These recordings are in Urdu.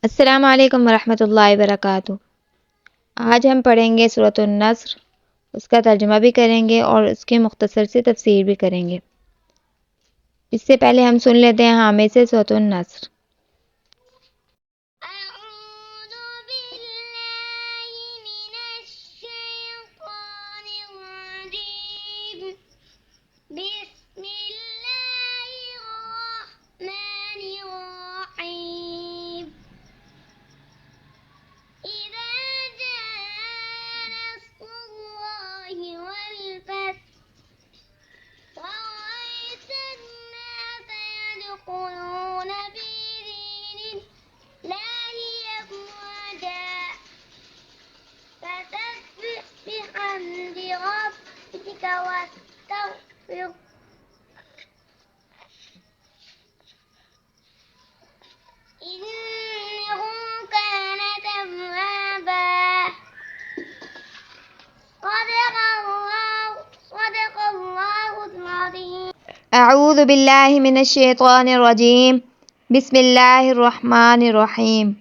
السلام علیکم ورحمۃ اللہ وبرکاتہ۔ آج ہم پڑھیں گے سورۃ النصر، اس کا ترجمہ بھی کریں گے اور اس کی مختصر سی تفسیر بھی کریں گے۔ اس سے پہلے ہم سن لیتے ہیں حامد سے سورۃ النصر۔ أعوذ بالله من الشيطان الرجيم بسم الله الرحمن الرحيم إذا جاء نصر الله والفتح ورأيت الناس يدخلون في دين الله أفواجا فسبح بحمد ربك واستغفره إنه كان توابا صدق الله العظيم۔ اعوذ باللہ من الشیطان الرجیم، بسم اللہ الرحمن الرحیم۔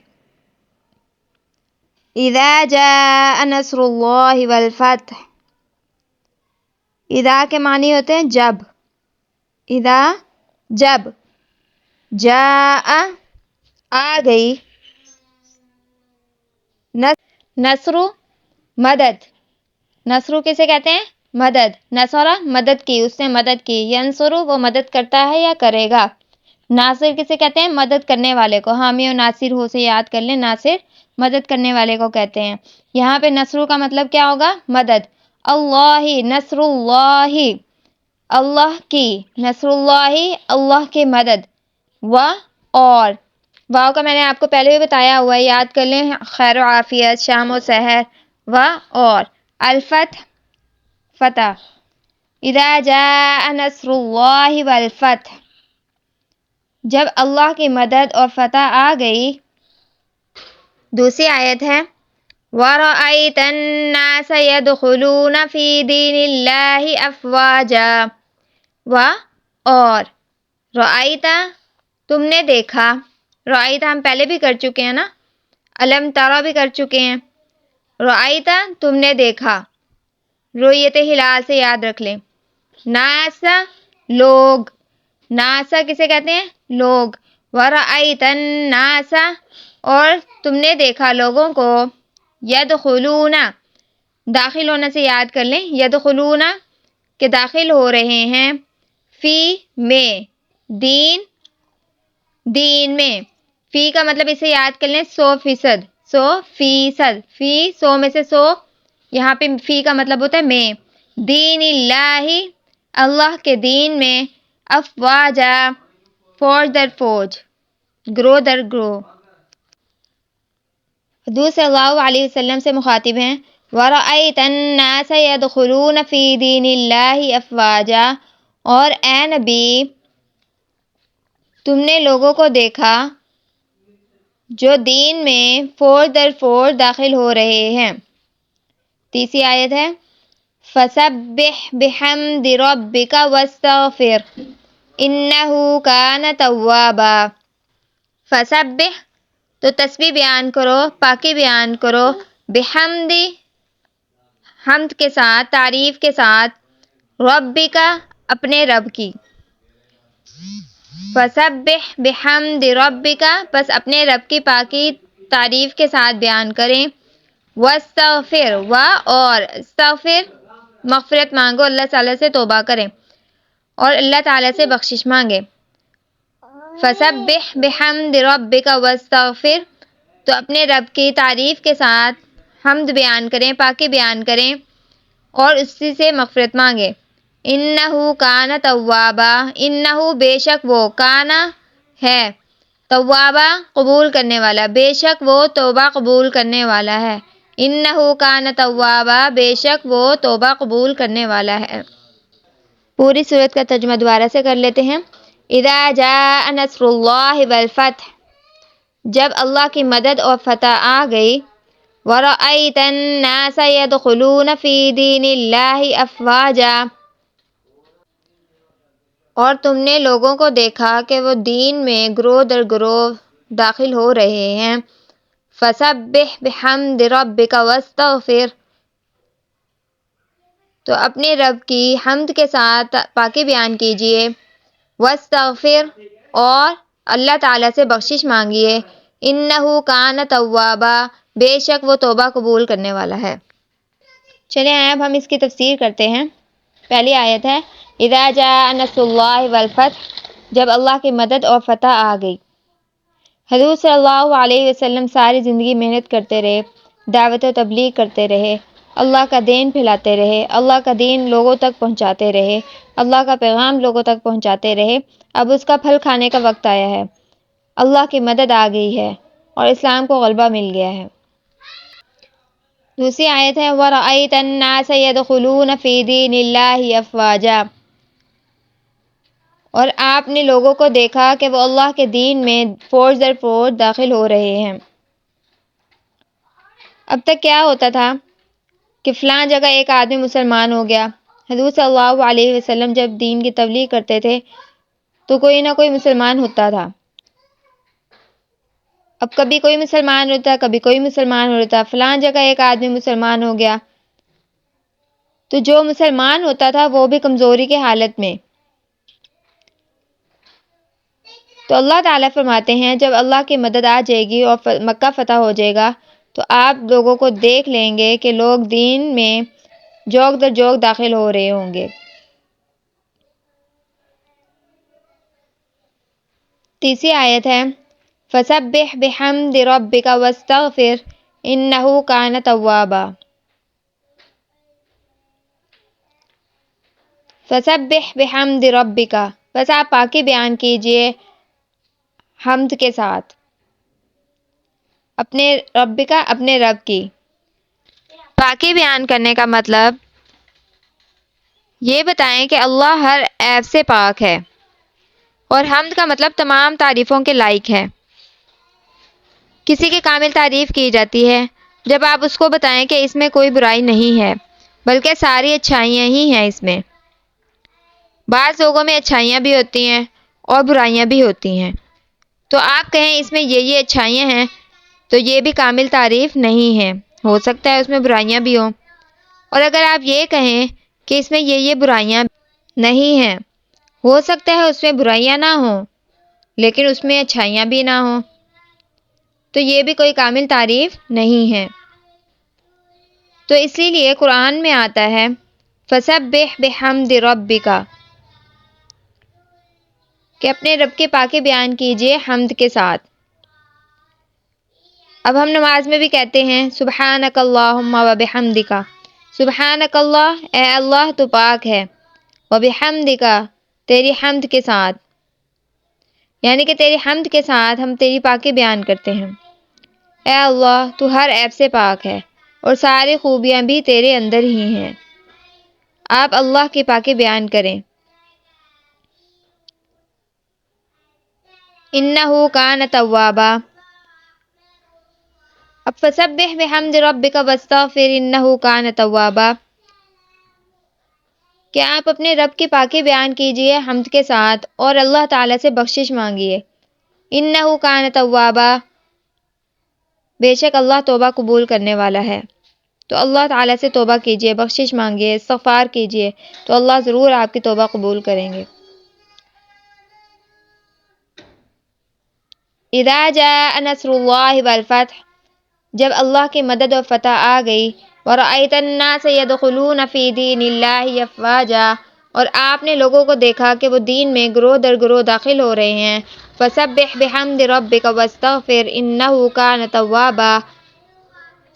اذا جاء نصر اللہ والفتح، اذا کے معنی ہوتے ہیں جب، اذا جب، جاء آ گئی، نصر مدد، نصر کسے کہتے ہیں؟ مدد، نصرہ مدد کی، اس نے مدد کی، ینصر وہ مدد کرتا ہے یا کرے گا، ناصر کسے کہتے ہیں؟ مدد کرنے والے کو، حامی و ناصر ہو سے یاد کر لیں، ناصر مدد کرنے والے کو کہتے ہیں۔ یہاں پہ نصر کا مطلب کیا ہوگا؟ مدد، اللہ نصر اللہ، اللہ کی، نصر اللہ اللہ کی مدد، اور واو کا میں نے آپ کو پہلے بھی بتایا ہوا ہے، یاد کر لیں، خیر و عافیت، شام و سحر، اور الفتح فتح، اذا جاء نصر اللہ والفتح جب اللہ کی مدد اور فتح آ گئی۔ دوسری آیت ہے وَرَأَيْتَ النَّاسَ يَدْخُلُونَ فِي دِينِ اللَّهِ أَفْوَاجًا، اور رأیت تم نے دیکھا، رأیت ہم پہلے بھی کر چکے ہیں نا، علم ترا بھی کر چکے ہیں، رأیت تم نے دیکھا، رؤیت ہلال سے یاد رکھ لیں، ناسا لوگ، ناسا کسے کہتے ہیں؟ لوگ، وَرَأَيْتَ النَّاسَ اور تم نے دیکھا لوگوں کو، یدخلون داخل ہونے سے یاد کر لیں، یدخلون کہ داخل ہو رہے ہیں، فی میں دین، دین میں، فی کا مطلب اسے یاد کر لیں 100%، 100%، فی 100 میں سے 100، یہاں پہ فی کا مطلب ہوتا ہے میں، دین اللہ اللہ کے دین میں، افواجا فوج در فوج، گروہ در گروہ۔ حضور صلی اللہ علیہ وسلم سے مخاطب ہیں، وَرَأَيْتَ النَّاسَ يَدْخُلُونَ فِي دِينِ اللَّهِ أَفْوَاجًا، اور اے نبی تم نے لوگوں کو دیکھا جو دین میں فوج در فوج داخل ہو رہے ہیں۔ تیسری آیت ہے فَسَبِّحْ بِحَمْدِ رَبِّكَ وَاسْتَغْفِرْ إِنَّهُ كَانَ تَوَّابًا۔ فَسَبِّحْ تو تسبیح بیان کرو، پاکی بیان کرو، بحمد حمد کے ساتھ، تعریف کے ساتھ، ربک اپنے رب کی، فسبح بحمد ربک پس اپنے رب کی پاکی تعریف کے ساتھ بیان کریں، واستغفر اور استغفر مغفرت مانگو، اللہ تعالیٰ سے توبہ کریں اور اللہ تعالیٰ سے بخشش مانگے۔ فسبح بحمد ربک واستغفر تو اپنے رب کی تعریف کے ساتھ حمد بیان کریں، پاکی بیان کریں اور اسی سے مغفرت مانگے۔ انہ کان توابا، انہ بے شک وہ، کانا ہے، توابا قبول کرنے والا، بے شک وہ توبہ قبول کرنے والا ہے، انہ کان توابا بے شک وہ توبہ قبول کرنے والا ہے۔ پوری سورت کا ترجمہ دوبارہ سے کر لیتے ہیں۔ اذا جاء نصر اللہ والفتح جب اللہ کی مدد اور فتح آ گئی، وَرَأَيْتَ النَّاسَ يَدْخُلُونَ فِي دِينِ اللَّهِ أَفْوَاجًا اور تم نے لوگوں کو دیکھا کہ وہ دین میں گروہ در گروہ داخل ہو رہے ہیں۔ فسبح بحمد ربک واستغفر، تو اپنے رب کی حمد کے ساتھ پاکی بیان کیجئے، واستغفر، اور اللہ تعالیٰ سے بخشش مانگیے، انہ کان توابا، بے شک وہ توبہ قبول کرنے والا ہے۔ چلیں اب ہم اس کی تفسیر کرتے ہیں۔ پہلی آیت ہے اذا جاء نصر اللہ والفتح، جب اللہ کی مدد اور فتح آ گئی۔ حضور صلی اللہ علیہ وسلم ساری زندگی محنت کرتے رہے، دعوت و تبلیغ کرتے رہے، اللہ کا دین پھیلاتے رہے، اللہ کا دین لوگوں تک پہنچاتے رہے، اللہ کا پیغام لوگوں تک پہنچاتے رہے۔ اب اس کا پھل کھانے کا وقت آیا ہے، اللہ کی مدد آ گئی ہے اور اسلام کو غلبہ مل گیا ہے۔ دوسری آیت ہے وَرَأَيْتَ النَّاسَ يَدْخُلُونَ فِي دِينِ اللَّهِ أَفْوَاجًا، اور آپ نے لوگوں کو دیکھا کہ وہ اللہ کے دین میں فوج در فوج داخل ہو رہے ہیں۔ اب تک کیا ہوتا تھا کہ فلاں جگہ ایک آدمی مسلمان ہو گیا، حضور صلی اللہ علیہ وسلم جب دین کی تبلیغ کرتے تھے تو کوئی نہ کوئی مسلمان ہوتا تھا۔ اب کبھی کوئی مسلمان ہوتا، کبھی کوئی مسلمان ہوتا، فلاں جگہ ایک آدمی مسلمان ہو گیا، تو جو مسلمان ہوتا تھا وہ بھی کمزوری کی حالت میں۔ تو اللہ تعالیٰ فرماتے ہیں جب اللہ کی مدد آ جائے گی اور مکہ فتح ہو جائے گا تو آپ لوگوں کو دیکھ لیں گے کہ لوگ دین میں جوگ در جوگ داخل ہو رہے ہوں گے۔ تیسری آیت ہے فسبح بحمد ربک واستغفر انہ کان توابا۔ فسبح بحمد ربک، بس آپ پاکی بیان کیجئے حمد کے ساتھ، اپنے رب کا، اپنے رب کی۔ پاکی بیان کرنے کا مطلب یہ بتائیں کہ اللہ ہر عیب سے پاک ہے، اور حمد کا مطلب تمام تعریفوں کے لائق ہے۔ کسی کی کامل تعریف کی جاتی ہے جب آپ اس کو بتائیں کہ اس میں کوئی برائی نہیں ہے بلکہ ساری اچھائیاں ہی ہیں اس میں۔ بعض لوگوں میں اچھائیاں بھی ہوتی ہیں اور برائیاں بھی ہوتی ہیں، تو آپ کہیں اس میں یہ اچھائیاں ہیں تو یہ بھی کامل تعریف نہیں ہے، ہو سکتا ہے اس میں برائیاں بھی ہوں۔ اور اگر آپ یہ کہیں کہ اس میں یہ برائیاں نہیں ہیں، ہو سکتا ہے اس میں برائیاں نہ ہوں لیکن اس میں اچھائیاں بھی نہ ہوں، تو یہ بھی کوئی کامل تعریف نہیں ہے۔ تو اسی لیے قرآن میں آتا ہے فسبح بحمد ربک، کہ اپنے رب کے پاکی بیان کیجئے حمد کے ساتھ۔ اب ہم نماز میں بھی کہتے ہیں سبحانک اللہم وبحمدک، سبحانک اللہ، اے اللہ تو پاک ہے، وبحمدک، تیری حمد کے ساتھ، یعنی کہ تیری حمد کے ساتھ ہم تیری پاکی بیان کرتے ہیں۔ اے اللہ تو ہر عیب سے پاک ہے اور ساری خوبیاں بھی تیرے اندر ہی ہیں۔ آپ اللہ کی پاکی بیان کریں۔ انہ کان توابا، اب فسبح بحمد ربک واستغفر انہ کان توابا، کہ آپ اپنے رب کی پاکی بیان کیجئے حمد کے ساتھ اور اللہ تعالیٰ سے بخشش مانگیے۔ انہ کان توابا، بے شک اللہ توبہ قبول کرنے والا ہے۔ تو اللہ تعالیٰ سے توبہ کیجئے، بخشش مانگیے، استغفار کیجئے، تو اللہ ضرور آپ کی توبہ قبول کریں گے۔ اذا جاء نصر اللہ والفتح، جب اللہ کی مدد اور فتح آ گئی، وَرَأَيْتَ النَّاسَ يَدْخُلُونَ فِي دِينِ اللَّهِ أَفْوَاجًا، اور آپ نے لوگوں کو دیکھا کہ وہ دین میں گروہ در گروہ داخل ہو رہے ہیں۔ فَسَبِّحْ بِحَمْدِ رَبِّكَ وَاسْتَغْفِرْ إِنَّهُ كَانَ تَوَّابًا،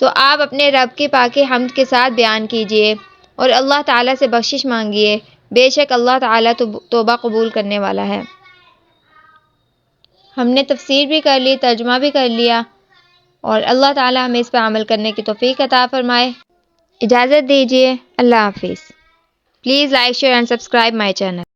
تو آپ اپنے رب کی پاکی حمد کے ساتھ بیان کیجئے اور اللہ تعالیٰ سے بخشش مانگیے، بے شک اللہ تعالیٰ توبہ قبول کرنے والا ہے۔ ہم نے تفسیر بھی کر لی، ترجمہ بھی کر لیا، اور اللہ تعالیٰ ہمیں اس پر عمل کرنے کی توفیق عطا فرمائے۔ اجازت دیجیے، اللہ حافظ۔ Please like, share and subscribe my channel.